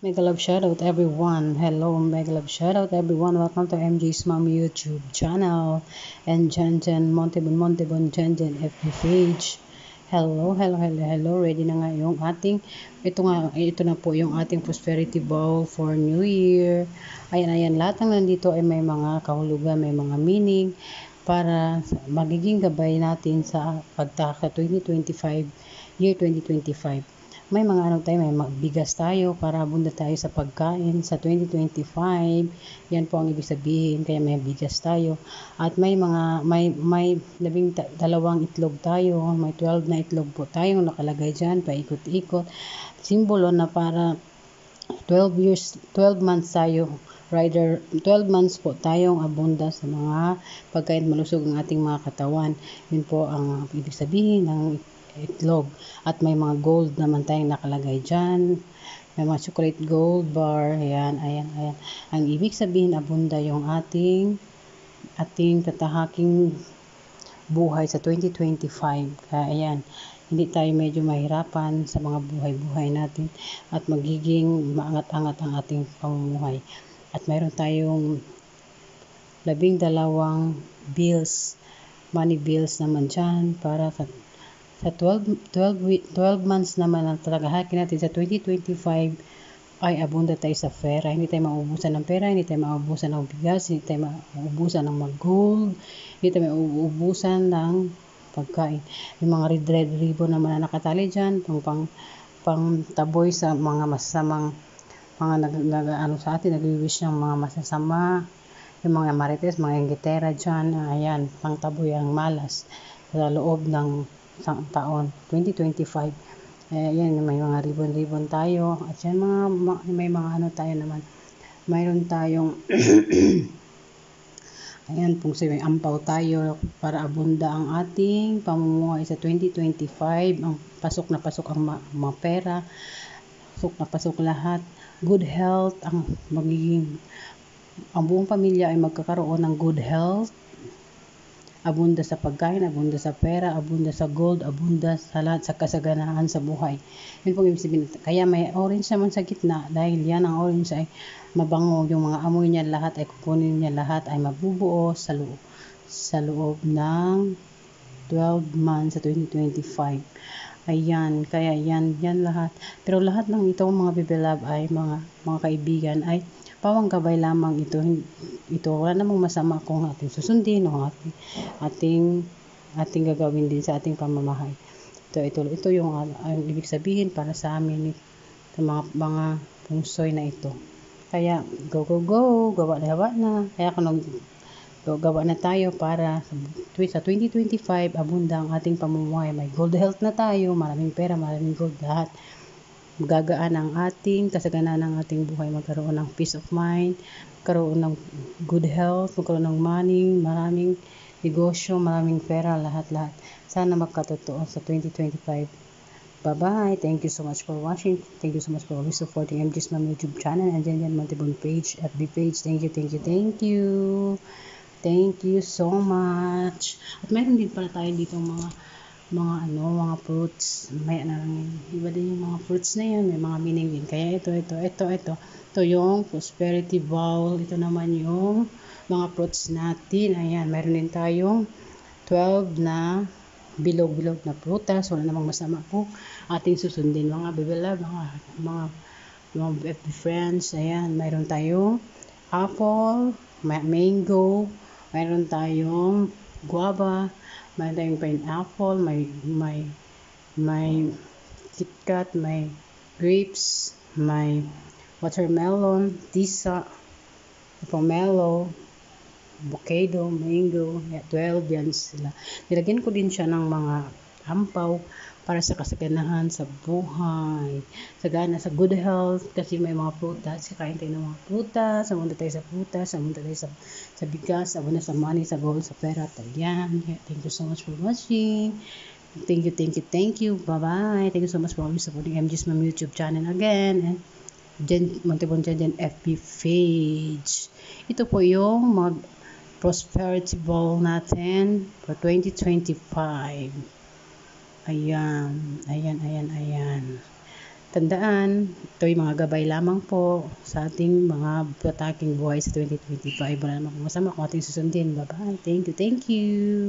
Mega love shoutout everyone. Hello, mega love shoutout everyone. Welcome to MJ's Mom YouTube channel and Jen Montebon Jen FB page. Hello. Ready na nga yung ating ito na po yung ating prosperity bowl for New Year. Ayan, lahat ng nandito ay may mga kahulugan, may mga meaning para magiging gabay natin sa pagtaka 2025, year 2025. May mga may magbigas tayo para abunda tayo sa pagkain sa 2025. Yan po ang ibig sabihin, kaya may bigas tayo. At may dalawang itlog tayo, may 12 na itlog po tayong nakalagay diyan, paikot-ikot. Simbolo na para 12 months tayo, 12 months po tayong abunda sa mga pagkain malusog ang ating mga katawan. Yun po ang ibig sabihin ng itlog. At may mga gold naman tayong nakalagay dyan. May mga chocolate gold bar. Ayan. Ang ibig sabihin, abunda yung ating tatahaking buhay sa 2025. Kaya ayan, hindi tayo medyo mahirapan sa mga buhay-buhay natin at magiging maangat-angat ang ating pamumuhay. At mayroon tayong 12 money bills naman dyan para sa 12 months naman ang tagahakin natin sa 2025 ay abunda tayo sa pera. Hindi tayo mauubusan ng pera, hindi tayo mauubusan ng bigas, hindi tayo mauubusan ng gold, hindi tayo mauubusan ng pagkain. Yung mga red ribbon naman na nakatali dyan, pang taboy sa mga masasamang mga sa atin, nag-wish ng mga masasama, yung mga marites, mga inggitera dyan, ayan, pang taboy ang malas sa loob ng isang taon, 2025. Yan, may mga ribbon tayo. At yan, may mga tayo naman. Mayroon tayong, ayan, kung may ampaw tayo para abunda ang ating pamumuhay sa 2025. Ang pasok na pasok ang mga pera. Pasok na pasok lahat. Good health, ang buong pamilya ay magkakaroon ng good health. Abunda sa pagkain, abunda sa pera, abunda sa gold, abunda sa lahat sa kasaganaan sa buhay. Yun po ibig sabihin. Kaya may orange naman sa gitna dahil yan ang orange ay mabango. Yung mga amoy niya lahat ay kukunin niya lahat ay mabubuo sa loob ng 12 months sa 2025. Ayan, kaya yan lahat. Pero lahat ng itong mga bibilab ay mga kaibigan ay pawang gabay lamang ito. Wala namang masama kung ating susundin o ating gagawin din sa ating pamamahay. Ito yung ibig sabihin para sa amin sa mga pungsoy na ito. Kaya go, gawa na. Kaya gawa na tayo para sa 2025 abunda ang ating pamumuhay. May gold health na tayo, maraming pera, maraming gold, lahat. Magagaan ang ating kasaganaan ng ating buhay, magkaroon ng peace of mind, magkaroon ng good health, magkaroon ng money, maraming negosyo, maraming pera, lahat. Sana magkatotoo sa 2025. Bye-bye. Thank you so much for watching. Thank you so much for always supporting MJ's Mom YouTube channel and Jen Montebon page, FB page. Thank you. Thank you so much. At mayroon din pala tayo dito mga fruits. May iba din yung mga fruits na yun, may mga meaning din. Kaya ito yung prosperity bowl. Ito naman yung mga fruits natin. Ayan, meron din tayong 12 na bilog na prutas. Wala namang masama po ating susundin, mga bibilab, mga FB friends. Ayan, mayroon tayong apple, mango, mayroon tayong guava, mayroon tayong pineapple, may KitKat, may grapes, may watermelon, tisa, pomelo, avocado, mango, 12 yan sila. Nilagyan ko din siya ng mga ampaw para sa kasaganahan sa buhay, sa good health, kasi may mga prutas, kakain tayo ng mga prutas, samunta tayo sa prutas, samunta tayo sa bigas, samunta sa money, sa gold, sa pera, yan. Thank you so much for watching. Thank you. Bye-bye. Thank you so much for always supporting MJ's Mom YouTube channel again. And Montebon Jen FB page. Ito po yung prosperity bowl natin for 2025. Ayan. Tandaan, ito'y mga gabay lamang po sa ating mga pataking buhay sa 2025. Wala namang masama kung ating susundin. Bye-bye. Thank you. Thank you.